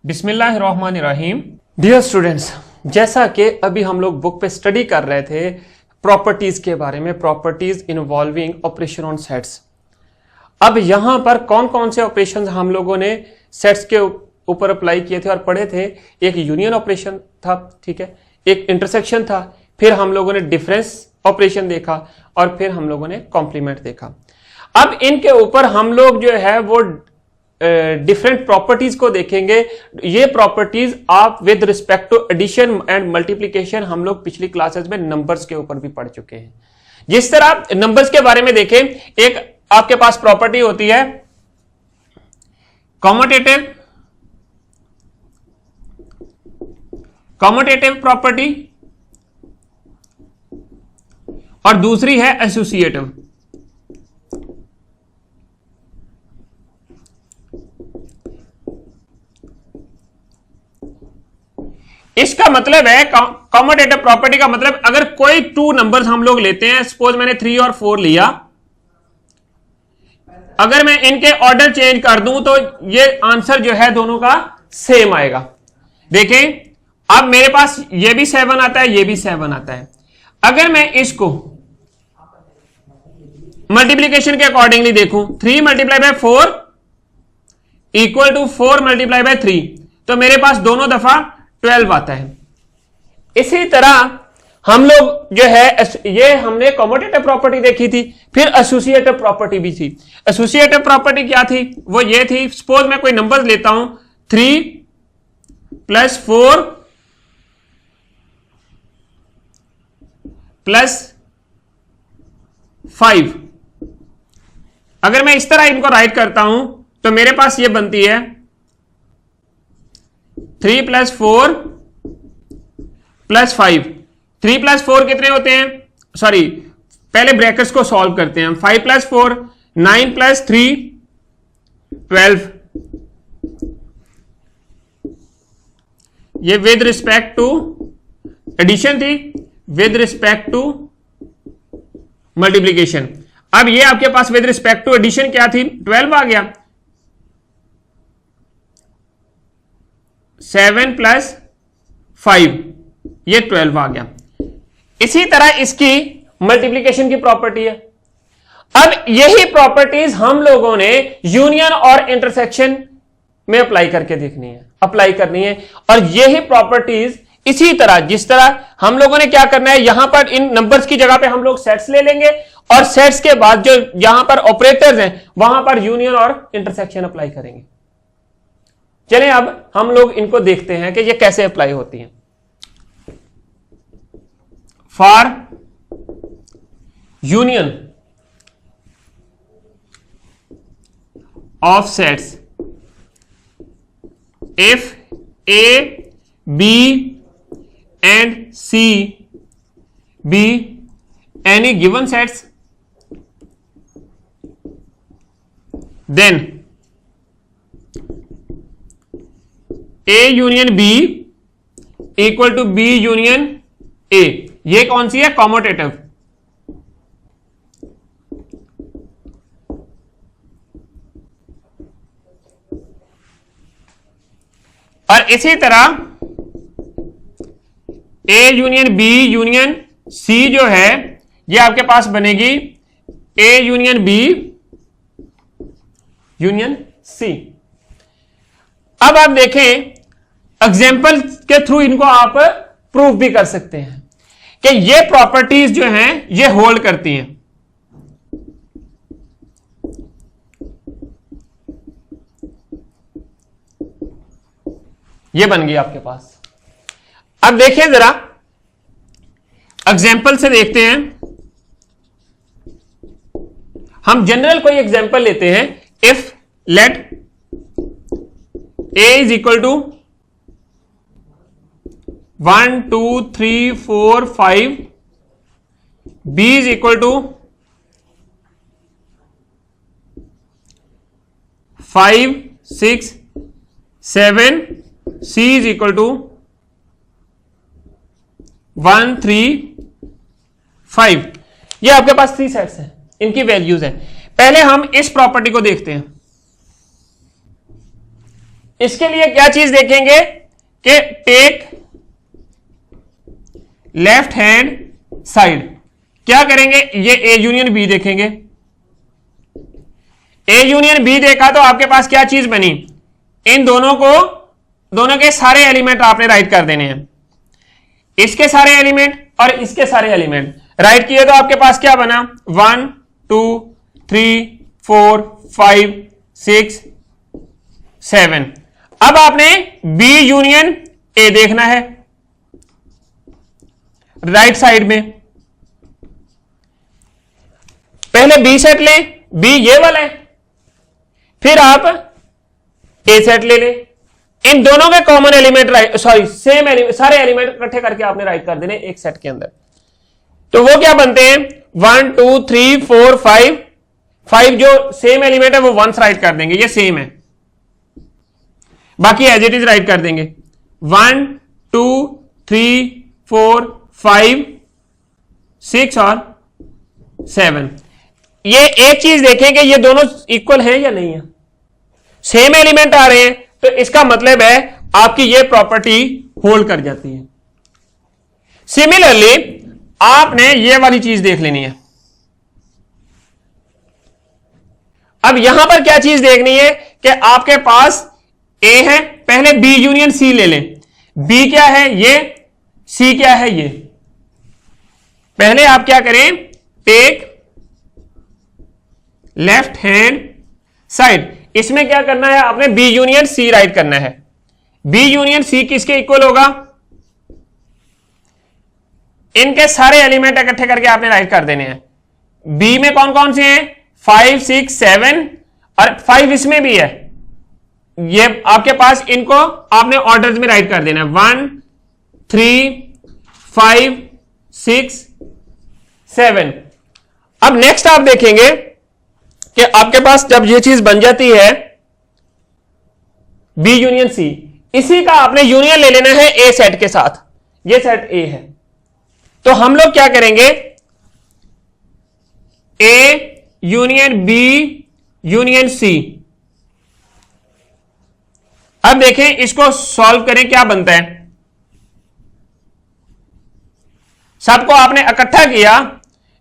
बिस्मिल्लाहिर्रहमानिर्रहीम। Dear students, जैसा कि अभी हम लोग बुक पे स्टडी कर रहे थे प्रॉपर्टीज के बारे में, properties involving operation on sets. अब यहां पर कौन कौन से ऑपरेशन हम लोगों ने सेट्स के ऊपर अप्लाई किए थे और पढ़े थे। एक यूनियन ऑपरेशन था, ठीक है, एक इंटरसेक्शन था, फिर हम लोगों ने डिफरेंस ऑपरेशन देखा और फिर हम लोगों ने कॉम्प्लीमेंट देखा। अब इनके ऊपर हम लोग जो है वो डिफरेंट प्रॉपर्टीज को देखेंगे। ये प्रॉपर्टीज आप with respect to addition and multiplication हम लोग पिछली क्लासेस में नंबर्स के ऊपर भी पढ़ चुके हैं। जिस तरह आप नंबर्स के बारे में देखें, एक आपके पास प्रॉपर्टी होती है कॉम्यूटेटिव प्रॉपर्टी और दूसरी है एसोसिएटिव। इसका मतलब है कॉम्यूटेटिव प्रॉपर्टी का मतलब अगर कोई टू नंबर्स हम लोग लेते हैं, सपोज मैंने 3 और 4 लिया, अगर मैं इनके ऑर्डर चेंज कर दूं तो ये आंसर जो है दोनों का सेम आएगा। देखें, अब मेरे पास ये भी 7 आता है, ये भी 7 आता है। अगर मैं इसको मल्टीप्लीकेशन के अकॉर्डिंगली देखूं, 3 multiply by 4 equal to 4 multiply by 3, तो मेरे पास दोनों दफा 12 आता है। इसी तरह हम लोग जो है ये हमने कॉम्यूटेटिव प्रॉपर्टी देखी थी, फिर एसोसिएटिव प्रॉपर्टी भी थी। एसोसिएटिव प्रॉपर्टी क्या थी? वो ये थी, सपोज मैं कोई नंबर लेता हूं 3 + 4 + 5। अगर मैं इस तरह इनको राइट करता हूं तो मेरे पास ये बनती है 3 + 4 + 5। 3 + 4 कितने होते हैं? सॉरी, पहले ब्रैकेट्स को सॉल्व करते हैं। 5 + 4 9 + 3 12। ये विद रिस्पेक्ट टू एडिशन थी, विद रिस्पेक्ट टू मल्टीप्लीकेशन। अब ये आपके पास विद रिस्पेक्ट टू एडिशन क्या थी? 12 आ गया। 7 + 5 ये 12 आ गया। इसी तरह इसकी मल्टीप्लीकेशन की प्रॉपर्टी है। अब यही प्रॉपर्टीज हम लोगों ने यूनियन और इंटरसेक्शन में अप्लाई करनी है और यही प्रॉपर्टीज इसी तरह, जिस तरह हम लोगों ने क्या करना है, यहां पर इन नंबर्स की जगह पे हम लोग सेट्स ले लेंगे और सेट्स के बाद जो यहां पर ऑपरेटर्स हैं वहां पर यूनियन और इंटरसेक्शन अप्लाई करेंगे। चलें अब हम लोग इनको देखते हैं कि ये कैसे अप्लाई होती हैं। For union of sets, if A, B and C be any given sets, then A union B equal to B union A। ये कौन सी है? कॉम्यूटेटिव। और इसी तरह A union B union C जो है ये आपके पास बनेगी A union B union C। अब आप देखें, एग्जाम्पल के थ्रू इनको आप प्रूव भी कर सकते हैं कि ये प्रॉपर्टीज जो हैं ये होल्ड करती हैं। ये बन गई आपके पास। अब देखिए जरा, एग्जाम्पल से देखते हैं। हम जनरल कोई एग्जाम्पल लेते हैं। If let A is equal to 1 2 3 4 5, B is equal to 5 6 7, C is equal to 1 3 5। ये आपके पास 3 सेट्स हैं, इनकी वैल्यूज हैं। पहले हम इस प्रॉपर्टी को देखते हैं। इसके लिए क्या चीज देखेंगे कि टेक लेफ्ट हैंड साइड, क्या करेंगे, ये ए यूनियन बी देखेंगे। ए यूनियन बी देखा तो आपके पास क्या चीज बनी, इन दोनों के सारे एलिमेंट आपने राइट कर देने हैं, इसके सारे एलिमेंट और इसके सारे एलिमेंट राइट किए तो आपके पास क्या बना, 1 2 3 4 5 6 7। अब आपने बी यूनियन ए देखना है राइट साइड में, पहले बी सेट ले, बी ये वाला है, फिर आप ए सेट ले ले, इन दोनों के common element right, sorry same element, सारे एलिमेंट इकट्ठे करके आपने राइट कर देने एक सेट के अंदर। तो वो क्या बनते हैं, 1 2 3 4 5, 5 जो सेम एलिमेंट है वो वंस राइट कर देंगे, ये सेम है, बाकी एज इट इज राइट कर देंगे। 1 2 3 4 5 6 और 7। ये एक चीज देखें कि ये दोनों इक्वल हैं या नहीं है, सेम एलिमेंट आ रहे हैं, तो इसका मतलब है आपकी ये प्रॉपर्टी होल्ड कर जाती है। सिमिलरली आपने ये वाली चीज देख लेनी है। अब यहां पर क्या चीज देखनी है कि आपके पास ए है, पहले बी यूनियन सी ले लें। बी क्या है ये, सी क्या है ये। पहले आप क्या करें, टेक लेफ्ट हैंड साइड, इसमें क्या करना है आपने, बी यूनियन सी राइट करना है। बी यूनियन सी किसके इक्वल होगा, इनके सारे एलिमेंट इकट्ठे करके आपने राइट कर देने हैं। बी में कौन कौन से हैं, 5 6 7 और 5 इसमें भी है, ये आपके पास इनको आपने ऑर्डर्स में राइट कर देना है, 1 3 5 6 7। अब नेक्स्ट आप देखेंगे कि आपके पास जब ये चीज बन जाती है बी यूनियन सी, इसी का आपने यूनियन ले लेना है ए सेट के साथ, ये सेट ए है। तो हम लोग क्या करेंगे, A union B union C. अब देखें इसको सॉल्व करें, क्या बनता है, सबको आपने इकट्ठा किया,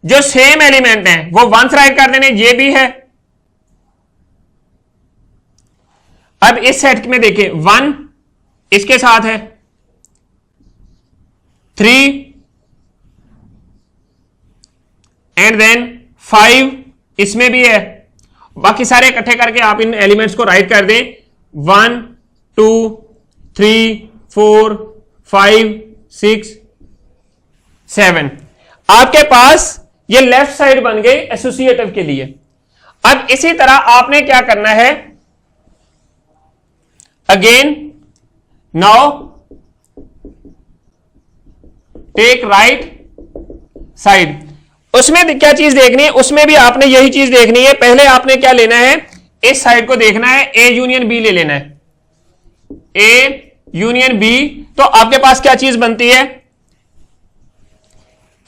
जो सेम एलिमेंट हैं वो वंस राइट कर देने, ये भी है। अब इस सेट में देखिए 1 इसके साथ है, 3 एंड देन 5 इसमें भी है, बाकी सारे इकट्ठे करके आप इन एलिमेंट्स को राइट कर दें, 1 2 3 4 5 6 7। आपके पास ये लेफ्ट साइड बन गई एसोसिएटिव के लिए। अब इसी तरह आपने क्या करना है, again now take right side, उसमें क्या चीज देखनी है, उसमें भी आपने यही चीज देखनी है। पहले आपने क्या लेना है, इस साइड को देखना है, ए यूनियन बी ले लेना है, ए यूनियन बी। तो आपके पास क्या चीज बनती है,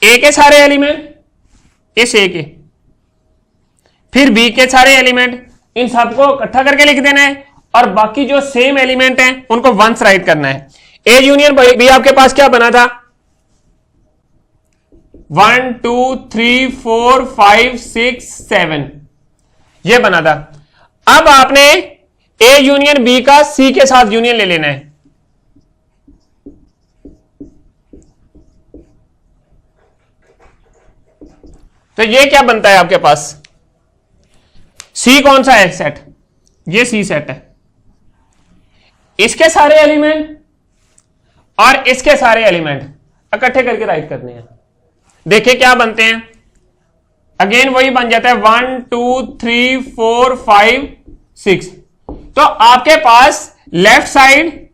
ए के सारे एलिमेंट इस ए के, फिर बी के सारे एलिमेंट, इन सबको इकट्ठा करके लिख देना है, और बाकी जो सेम एलिमेंट हैं उनको वंस राइट करना है। ए यूनियन बी आपके पास क्या बना था, 1 2 3 4 5 6 7 ये बना था। अब आपने ए यूनियन बी का सी के साथ यूनियन ले लेना है। तो ये क्या बनता है आपके पास, सी कौन सा है सेट, ये सी सेट है, इसके सारे एलिमेंट और इसके सारे एलिमेंट इकट्ठे करके राइट करने हैं। देखिए क्या बनते हैं, अगेन वही बन जाता है 1 2 3 4 5 6। तो आपके पास left side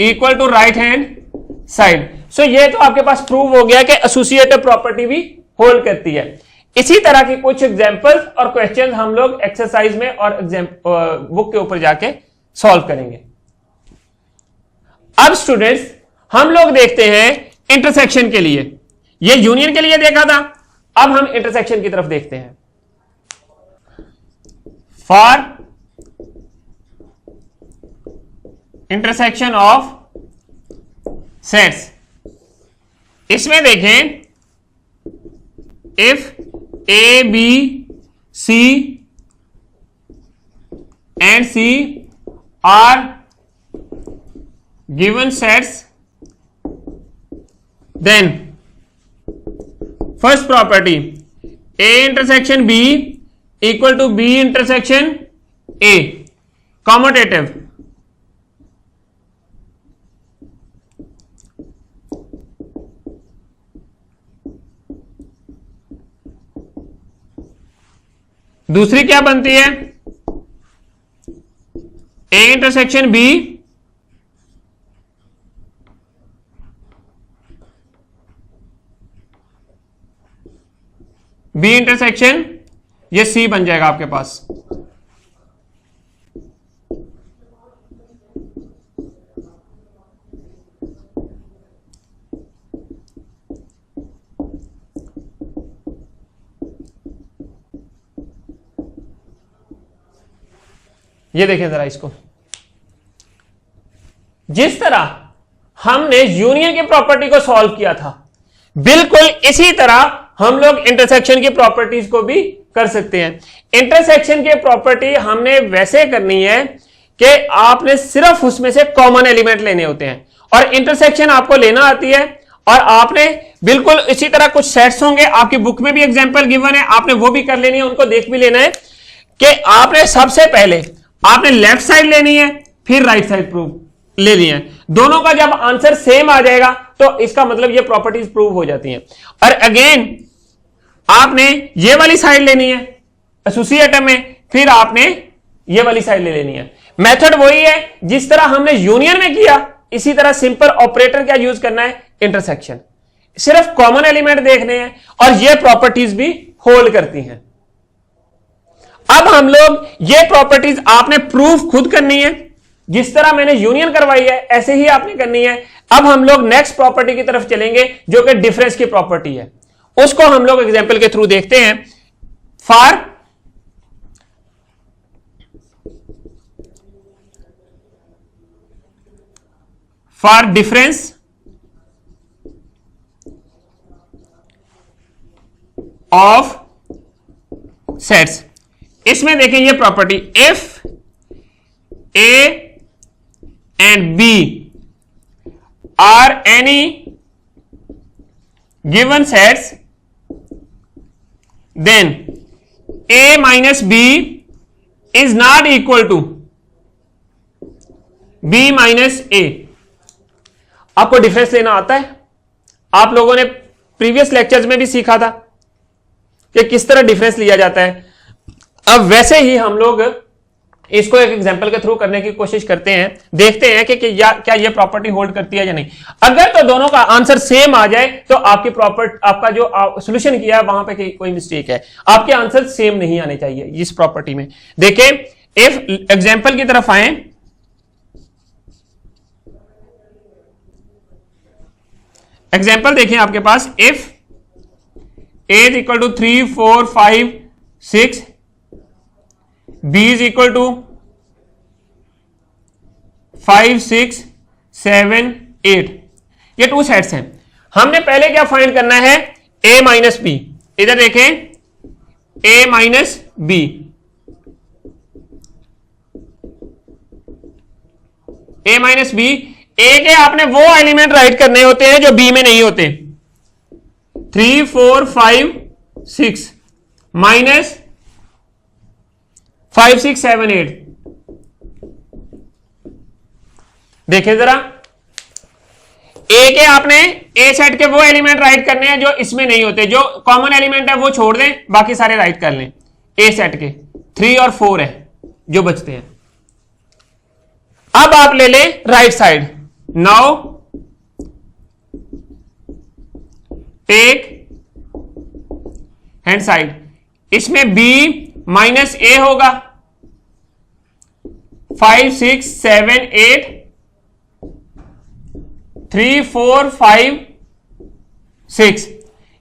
equal to right hand side. So ये तो आपके पास प्रूव हो गया कि एसोसिएटिव प्रॉपर्टी भी होल्ड करती है। इसी तरह के कुछ एग्जांपल्स और क्वेश्चंस हम लोग एक्सरसाइज में और बुक के ऊपर जाके सॉल्व करेंगे। अब स्टूडेंट्स हम लोग देखते हैं इंटरसेक्शन के लिए, ये यूनियन के लिए देखा था, अब हम इंटरसेक्शन की तरफ देखते हैं। For intersection of sets. इसमें देखें if A B C and C are given sets, then first property A intersection B equal to B intersection A, commutative. दूसरी क्या बनती है? A intersection B B intersection, ये सी बन जाएगा आपके पास। ये देखें जरा इसको, जिस तरह हमने यूनियन की प्रॉपर्टी को सॉल्व किया था, बिल्कुल इसी तरह हम लोग इंटरसेक्शन की प्रॉपर्टीज को भी कर सकते हैं। इंटरसेक्शन की प्रॉपर्टी हमने वैसे करनी है कि आपने सिर्फ उसमें से कॉमन एलिमेंट लेने होते हैं, और इंटरसेक्शन आपको लेना आती है, और आपने बिल्कुल इसी तरह कुछ सेट्स होंगे, आपकी बुक में भी एग्जांपल गिवन है, आपने वो भी कर लेनी है, उनको देख भी लेना है कि आपने सबसे पहले आपने लेफ्ट साइड लेनी है, फिर राइट साइड प्रूव लेनी है। दोनों का जब आंसर सेम आ जाएगा तो इसका मतलब ये प्रॉपर्टीज प्रूव हो जाती हैं। और अगेन आपने ये वाली साइड लेनी है एसोसिएटिव में, फिर आपने ये वाली साइड ले लेनी है। मेथड वही है जिस तरह हमने यूनियन में किया, इसी तरह सिंपल ऑपरेटर क्या यूज करना है, इंटरसेक्शन। सिर्फ कॉमन एलिमेंट देखने हैं और ये प्रॉपर्टीज भी होल्ड करती हैं। अब हम लोग ये प्रॉपर्टीज आपने प्रूफ खुद करनी है, जिस तरह मैंने यूनियन करवाई है ऐसे ही आपने करनी है। अब हम लोग नेक्स्ट प्रॉपर्टी की तरफ चलेंगे जो कि डिफरेंस की प्रॉपर्टी है, उसको हम लोग एग्जांपल के थ्रू देखते हैं। फॉर डिफरेंस ऑफ सेट्स, इसमें देखें ये property, if A and B are any given sets, then a minus b is not equal to b minus a। आपको डिफरेंस लेना आता है? आप लोगों ने प्रीवियस लेक्चर्स में भी सीखा था कि किस तरह डिफरेंस लिया जाता है। अब वैसे ही हम लोग इसको एक एग्जांपल के थ्रू करने की कोशिश करते हैं, देखते हैं कि क्या ये प्रॉपर्टी होल्ड करती है या नहीं। अगर तो दोनों का आंसर सेम आ जाए तो आपका जो सॉल्यूशन किया है वहां पे कोई मिस्टेक है, आपके आंसर सेम नहीं आने चाहिए इस प्रॉपर्टी में। देखें, इफ एग्जांपल की तरफ आए, एग्जांपल देखें आपके पास, if a is equal to 3 4 5 6, b is equal to 5 6 7 8, ये टू सेट्स हैं। हमने पहले क्या फाइंड करना है, a माइनस बी। इधर देखें, a minus B, a minus B, a के आपने वो एलिमेंट राइट करने होते हैं जो b में नहीं होते। 3 4 5 6 माइनस 5 6 7 8। देखिए जरा, ए के आपने ए सेट के वो एलिमेंट राइट करने हैं जो इसमें नहीं होते, जो कॉमन एलिमेंट है वो छोड़ दें, बाकी सारे राइट कर लें। ए सेट के 3 और 4 है जो बचते हैं। अब आप ले लें right side. Now take hand side, इसमें b माइनस ए होगा, 5 6 7 8 3 4 5 6।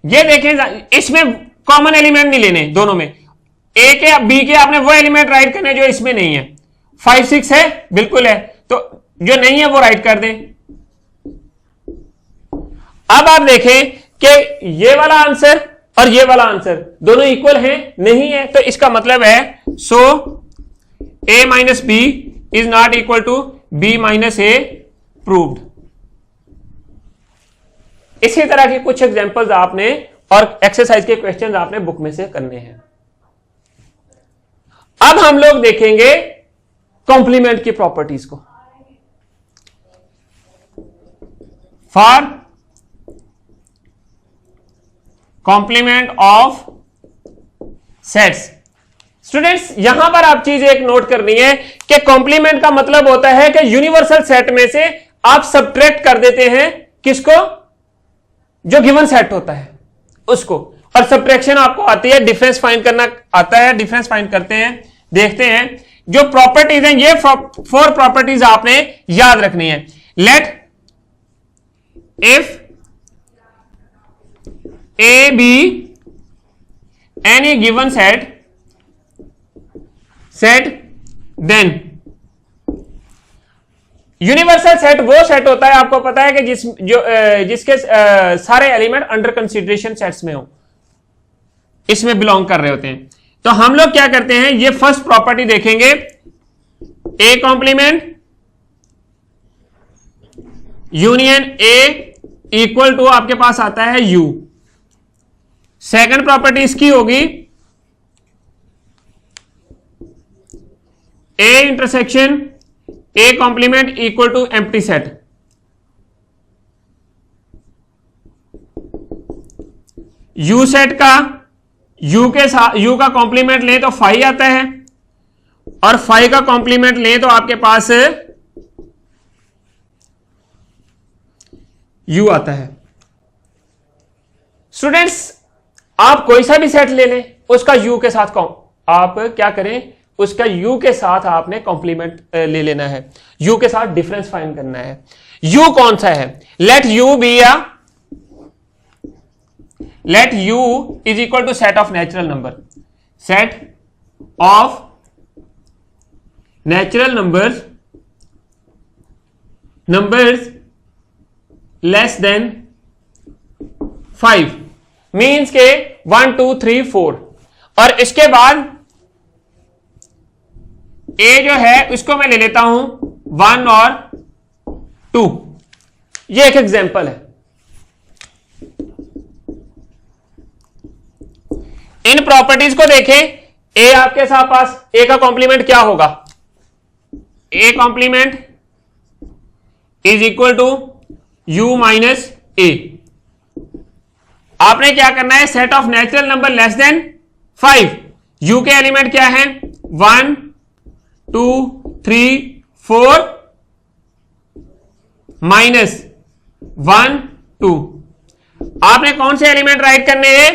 ये देखें, इसमें कॉमन एलिमेंट नहीं लेने दोनों में, ए के बी के आपने वो एलिमेंट राइट करने जो इसमें नहीं है। 5 6 है, बिल्कुल है, तो जो नहीं है वो राइट कर दें। अब आप देखें कि ये वाला आंसर और ये वाला आंसर दोनों इक्वल हैं, नहीं है, तो इसका मतलब है so a minus B is not equal to b minus A proved. इसी तरह के कुछ एग्जांपल्स आपने और एक्सरसाइज के क्वेश्चंस आपने बुक में से करने हैं। अब हम लोग देखेंगे कॉम्प्लीमेंट की प्रॉपर्टीज को। For complement of sets, students यहां पर आप चीज एक नोट करनी है कि कॉम्प्लीमेंट का मतलब होता है कि यूनिवर्सल सेट में से आप सबट्रैक्ट कर देते हैं किसको, जो गिवन सेट होता है उसको, और सबट्रैक्शन आपको आती है, डिफरेंस फाइंड करना आता है, डिफरेंस फाइंड करते हैं। देखते हैं जो प्रॉपर्टीज हैं, ये 4 प्रॉपर्टीज आपने याद रखनी है। Let if A be any given set then universal set वो सेट होता है, आपको पता है कि जिसके सारे एलिमेंट अंडर कंसीडरेशन सेट्स में हो, इसमें बिलोंग कर रहे होते हैं। तो हम लोग क्या करते हैं, ये फर्स्ट प्रॉपर्टी देखेंगे, A complement union A equal to आपके पास आता है यू। सेकंड प्रॉपर्टी इसकी होगी A intersection A complement equal to empty set. U set का यू के साथ यू का कॉम्प्लीमेंट लें तो 5 आता है, और 5 का कॉम्प्लीमेंट लें तो आपके पास यू आता है। स्टूडेंट्स आप कोई सा भी सेट ले लें, उसका यू के साथ आप क्या करें, उसका यू के साथ आपने कॉम्प्लीमेंट ले लेना है, यू के साथ डिफरेंस फाइंड करना है। यू कौन सा है, let U be let U is equal to set of natural number, set of natural numbers less than 5, means के 1 2 3 4, और इसके बाद ए जो है उसको मैं ले लेता हूं 1 और 2। ये एक एग्जांपल है। इन प्रॉपर्टीज को देखें, ए आपके साथ पास ए का कॉम्प्लीमेंट क्या होगा, A complement is equal to U minus A. आपने क्या करना है, set of natural number less than 5, U के एलिमेंट क्या है 1 2 3 4 माइनस 1 2। आपने कौन से एलिमेंट राइट करने हैं,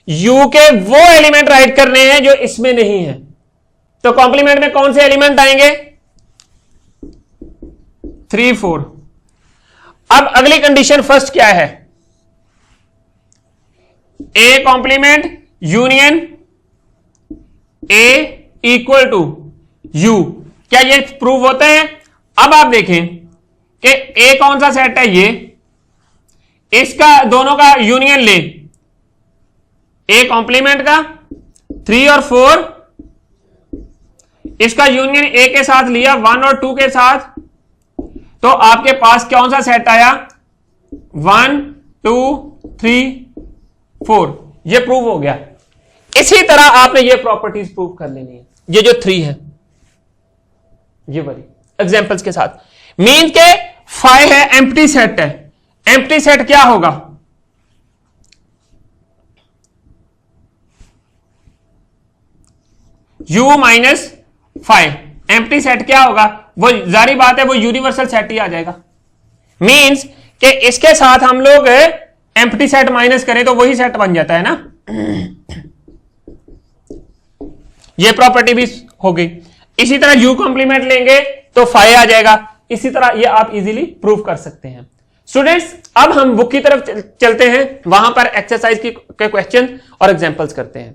यू के वो एलिमेंट राइट करने हैं जो इसमें नहीं है। तो कॉम्प्लीमेंट में कौन से एलिमेंट आएंगे 3 4। अब अगली कंडीशन फर्स्ट क्या है, A complement union A equal to U, क्या ये प्रूव होता है। अब आप देखें कि ए कौन सा सेट है, ये इसका दोनों का यूनियन ले, ए कॉम्प्लीमेंट का 3 और 4, इसका यूनियन ए के साथ लिया 1 और 2 के साथ, तो आपके पास कौन सा सेट आया 1 2 3 4, ये प्रूव हो गया। इसी तरह आपने ये प्रॉपर्टीज प्रूव कर लेनी है, ये जो 3 है ये वाली एग्जांपल्स के साथ। मीन के 5 है, एम्प्टी सेट है, एम्प्टी सेट क्या होगा, u माइनस 5, एम्प्टी सेट क्या होगा, वो जारी बात है वो यूनिवर्सल सेट ही आ जाएगा। मीन्स कि इसके साथ हम लोग एम्प्टी सेट माइनस करें तो वही सेट बन जाता है ना। ये प्रॉपर्टी भी हो गई। इसी तरह u कॉम्प्लीमेंट लेंगे तो 5 आ जाएगा। इसी तरह ये आप इजीली प्रूव कर सकते हैं। स्टूडेंट्स अब हम बुक की तरफ चलते हैं, वहां पर एक्सरसाइज के क्वेश्चन और एग्जांपल्स करते हैं।